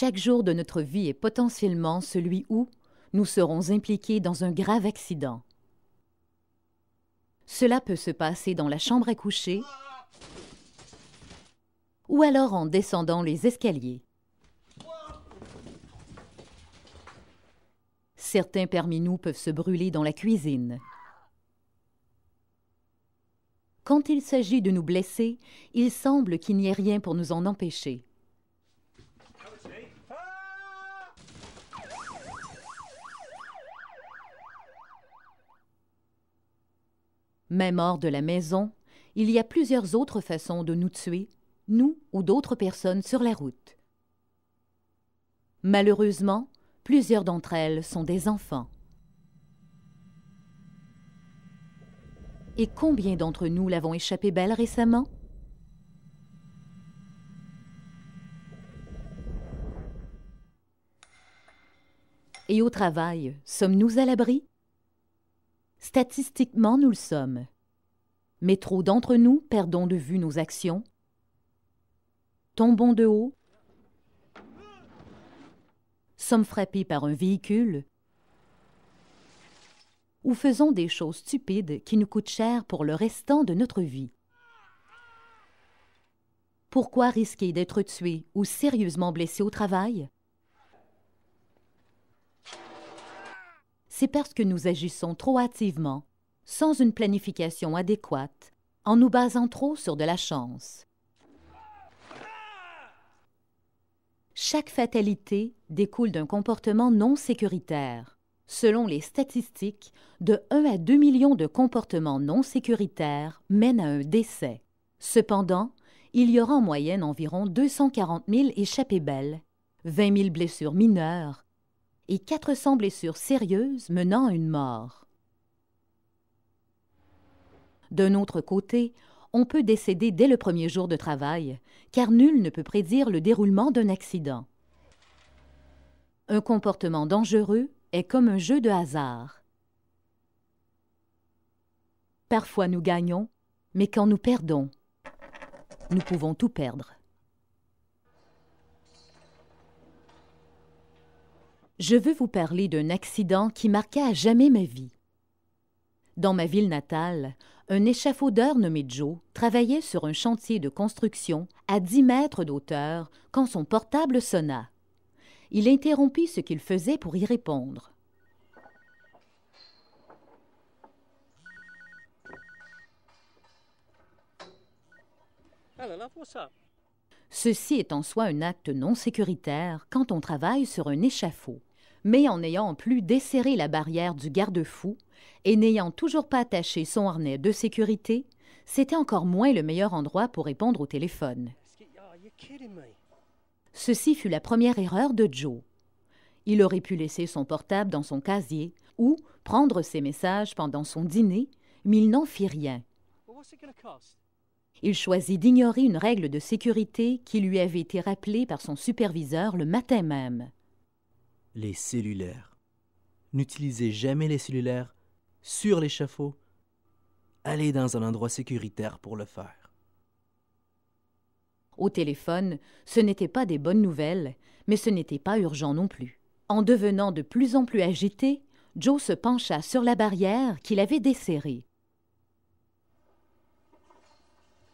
Chaque jour de notre vie est potentiellement celui où nous serons impliqués dans un grave accident. Cela peut se passer dans la chambre à coucher ou alors en descendant les escaliers. Certains parmi nous peuvent se brûler dans la cuisine. Quand il s'agit de nous blesser, il semble qu'il n'y ait rien pour nous en empêcher. Même hors de la maison, il y a plusieurs autres façons de nous tuer, nous ou d'autres personnes sur la route. Malheureusement, plusieurs d'entre elles sont des enfants. Et combien d'entre nous l'avons échappé belle récemment? Et au travail, sommes-nous à l'abri? Statistiquement, nous le sommes. Mais trop d'entre nous perdons de vue nos actions, tombons de haut, sommes frappés par un véhicule ou faisons des choses stupides qui nous coûtent cher pour le restant de notre vie. Pourquoi risquer d'être tué ou sérieusement blessé au travail? C'est parce que nous agissons trop hâtivement, sans une planification adéquate, en nous basant trop sur de la chance. Chaque fatalité découle d'un comportement non sécuritaire. Selon les statistiques, de 1 à 2 millions de comportements non sécuritaires mènent à un décès. Cependant, il y aura en moyenne environ 240 000 échappées belles, 20 000 blessures mineures et 400 blessures sérieuses menant à une mort. D'un autre côté, on peut décéder dès le premier jour de travail, car nul ne peut prédire le déroulement d'un accident. Un comportement dangereux est comme un jeu de hasard. Parfois nous gagnons, mais quand nous perdons, nous pouvons tout perdre. Je veux vous parler d'un accident qui marqua à jamais ma vie. Dans ma ville natale, un échafaudeur nommé Joe travaillait sur un chantier de construction à 10 mètres d'auteur quand son portable sonna. Il interrompit ce qu'il faisait pour y répondre. Hello, love, what's up? Ceci est en soi un acte non sécuritaire quand on travaille sur un échafaud. Mais en n'ayant plus desserré la barrière du garde-fou et n'ayant toujours pas attaché son harnais de sécurité, c'était encore moins le meilleur endroit pour répondre au téléphone. Oh, you're kidding me. Ceci fut la première erreur de Joe. Il aurait pu laisser son portable dans son casier ou prendre ses messages pendant son dîner, mais il n'en fit rien. Well, what's it going to cost? Il choisit d'ignorer une règle de sécurité qui lui avait été rappelée par son superviseur le matin même. Les cellulaires. N'utilisez jamais les cellulaires sur l'échafaud. Allez dans un endroit sécuritaire pour le faire. Au téléphone, ce n'étaient pas des bonnes nouvelles, mais ce n'était pas urgent non plus. En devenant de plus en plus agité, Joe se pencha sur la barrière qu'il avait desserrée.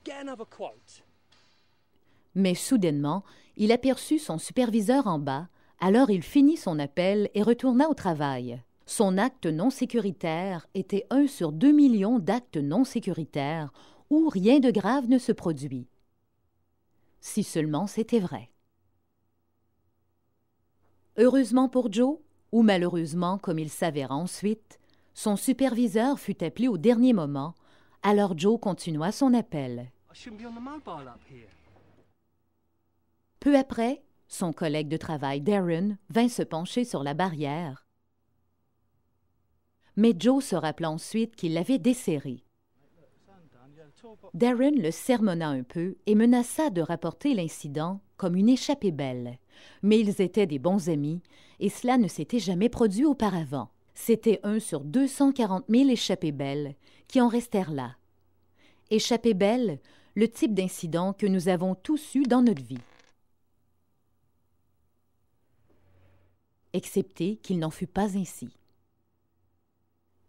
Get another quote. Mais soudainement, il aperçut son superviseur en bas, alors il finit son appel et retourna au travail. Son acte non sécuritaire était 1 sur 2 millions d'actes non sécuritaires où rien de grave ne se produit. Si seulement c'était vrai. Heureusement pour Joe, ou malheureusement comme il s'avéra ensuite, son superviseur fut appelé au dernier moment, alors Joe continua son appel. I shouldn't be on the mobile up here. Peu après, son collègue de travail Darren vint se pencher sur la barrière. Mais Joe se rappela ensuite qu'il l'avait desserrée. Darren le sermonna un peu et menaça de rapporter l'incident comme une échappée belle. Mais ils étaient des bons amis et cela ne s'était jamais produit auparavant. C'était 1 sur 240 000 échappées belles qui en restèrent là. Échappée belle, le type d'incident que nous avons tous eu dans notre vie. excepté qu'il n'en fut pas ainsi.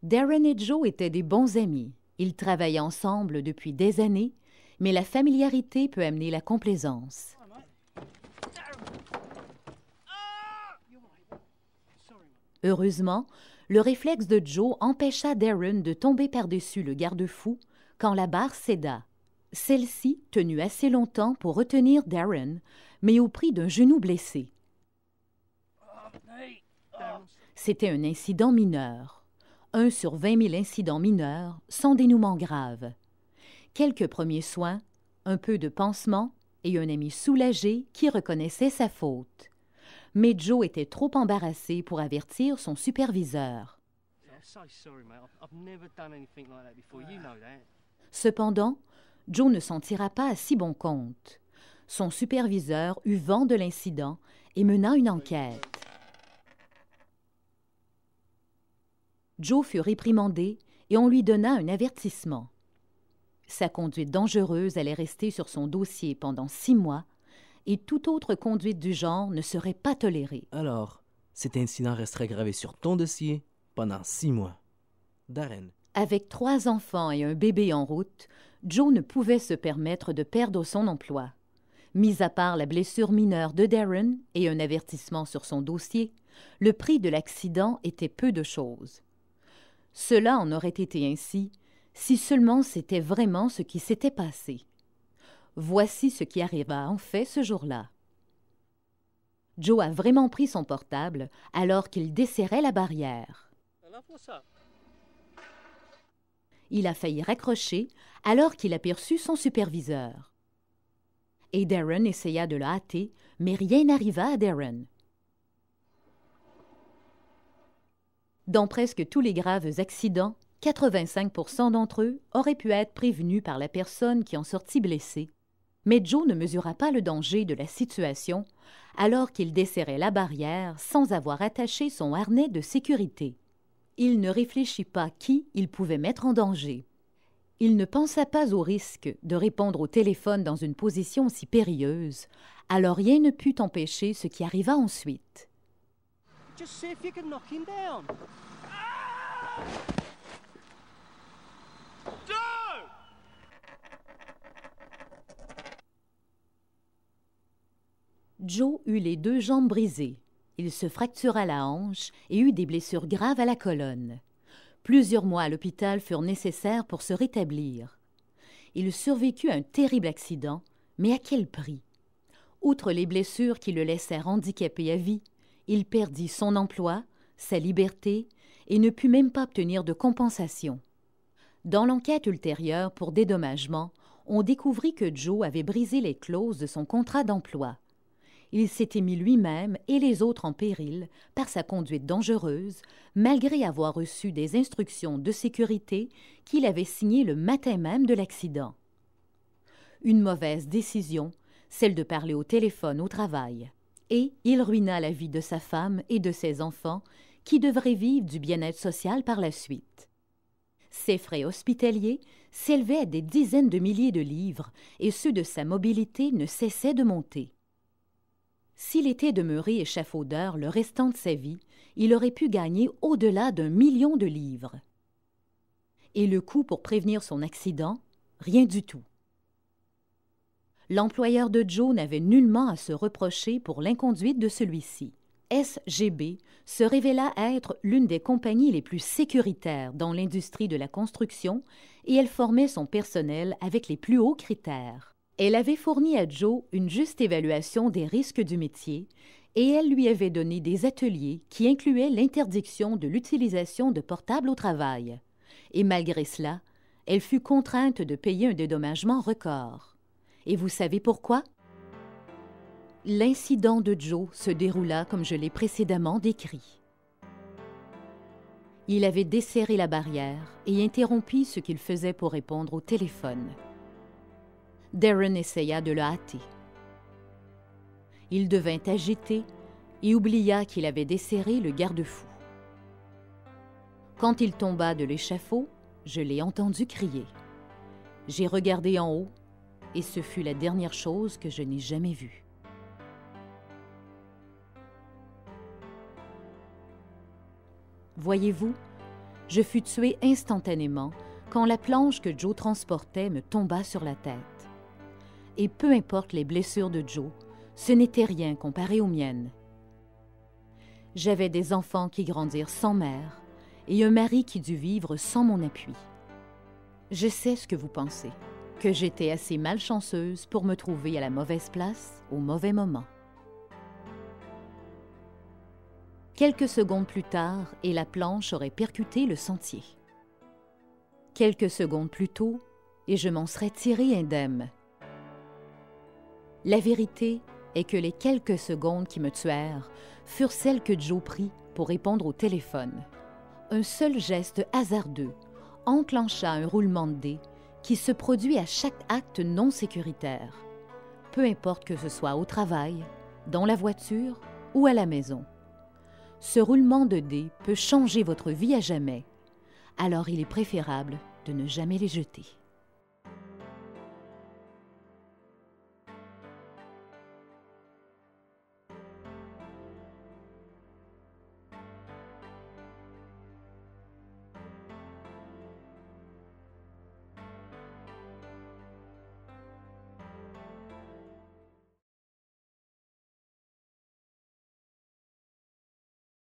Darren et Joe étaient des bons amis. Ils travaillaient ensemble depuis des années, mais la familiarité peut amener la complaisance. Heureusement, le réflexe de Joe empêcha Darren de tomber par-dessus le garde-fou quand la barre céda. Celle-ci tenut assez longtemps pour retenir Darren, mais au prix d'un genou blessé. C'était un incident mineur. 1 sur 20 000 incidents mineurs sans dénouement grave. Quelques premiers soins, un peu de pansement et un ami soulagé qui reconnaissait sa faute. Mais Joe était trop embarrassé pour avertir son superviseur. Cependant, Joe ne s'en tira pas à si bon compte. Son superviseur eut vent de l'incident et mena une enquête. Joe fut réprimandé et on lui donna un avertissement. Sa conduite dangereuse allait rester sur son dossier pendant 6 mois et toute autre conduite du genre ne serait pas tolérée. Alors, cet incident resterait gravé sur ton dossier pendant 6 mois. Darren. Avec 3 enfants et un bébé en route, Joe ne pouvait se permettre de perdre son emploi. Mis à part la blessure mineure de Darren et un avertissement sur son dossier, le prix de l'accident était peu de choses. Cela en aurait été ainsi si seulement c'était vraiment ce qui s'était passé. Voici ce qui arriva en fait ce jour-là. Joe a vraiment pris son portable alors qu'il desserrait la barrière. Il a failli raccrocher alors qu'il aperçut son superviseur. Et Darren essaya de le hâter, mais rien n'arriva à Darren. Dans presque tous les graves accidents, 85% d'entre eux auraient pu être prévenus par la personne qui en sortit blessée. Mais Joe ne mesura pas le danger de la situation alors qu'il desserrait la barrière sans avoir attaché son harnais de sécurité. Il ne réfléchit pas qui il pouvait mettre en danger. Il ne pensa pas au risque de répondre au téléphone dans une position aussi périlleuse, alors rien ne put empêcher ce qui arriva ensuite. Just see if you can knock him down. Joe eut les 2 jambes brisées. Il se fractura la hanche et eut des blessures graves à la colonne. Plusieurs mois à l'hôpital furent nécessaires pour se rétablir. Il survécut à un terrible accident, mais à quel prix? Outre les blessures qui le laissèrent handicapé à vie, il perdit son emploi, sa liberté et ne put même pas obtenir de compensation. Dans l'enquête ultérieure pour dédommagement, on découvrit que Joe avait brisé les clauses de son contrat d'emploi. Il s'était mis lui-même et les autres en péril par sa conduite dangereuse, malgré avoir reçu des instructions de sécurité qu'il avait signées le matin même de l'accident. Une mauvaise décision, celle de parler au téléphone au travail. Et il ruina la vie de sa femme et de ses enfants, qui devraient vivre du bien-être social par la suite. Ses frais hospitaliers s'élevaient à des dizaines de milliers de livres et ceux de sa mobilité ne cessaient de monter. S'il était demeuré échafaudeur le restant de sa vie, il aurait pu gagner au-delà d'1 million de livres. Et le coût pour prévenir son accident, rien du tout. L'employeur de Joe n'avait nullement à se reprocher pour l'inconduite de celui-ci. SGB se révéla être l'une des compagnies les plus sécuritaires dans l'industrie de la construction et elle formait son personnel avec les plus hauts critères. Elle avait fourni à Joe une juste évaluation des risques du métier et elle lui avait donné des ateliers qui incluaient l'interdiction de l'utilisation de portables au travail. Et malgré cela, elle fut contrainte de payer un dédommagement record. Et vous savez pourquoi? L'incident de Joe se déroula comme je l'ai précédemment décrit. Il avait desserré la barrière et interrompu ce qu'il faisait pour répondre au téléphone. Darren essaya de le hâter. Il devint agité et oublia qu'il avait desserré le garde-fou. Quand il tomba de l'échafaud, je l'ai entendu crier. J'ai regardé en haut et ce fut la dernière chose que je n'ai jamais vue. Voyez-vous, je fus tuée instantanément quand la planche que Joe transportait me tomba sur la tête. Et peu importe les blessures de Joe, ce n'était rien comparé aux miennes. J'avais des enfants qui grandirent sans mère et un mari qui dut vivre sans mon appui. Je sais ce que vous pensez, que j'étais assez malchanceuse pour me trouver à la mauvaise place au mauvais moment. Quelques secondes plus tard, et la planche aurait percuté le sentier. Quelques secondes plus tôt, et je m'en serais tirée indemne. La vérité est que les quelques secondes qui me tuèrent furent celles que Joe prit pour répondre au téléphone. Un seul geste hasardeux enclencha un roulement de dés qui se produit à chaque acte non sécuritaire, peu importe que ce soit au travail, dans la voiture ou à la maison. Ce roulement de dés peut changer votre vie à jamais, alors il est préférable de ne jamais les jeter.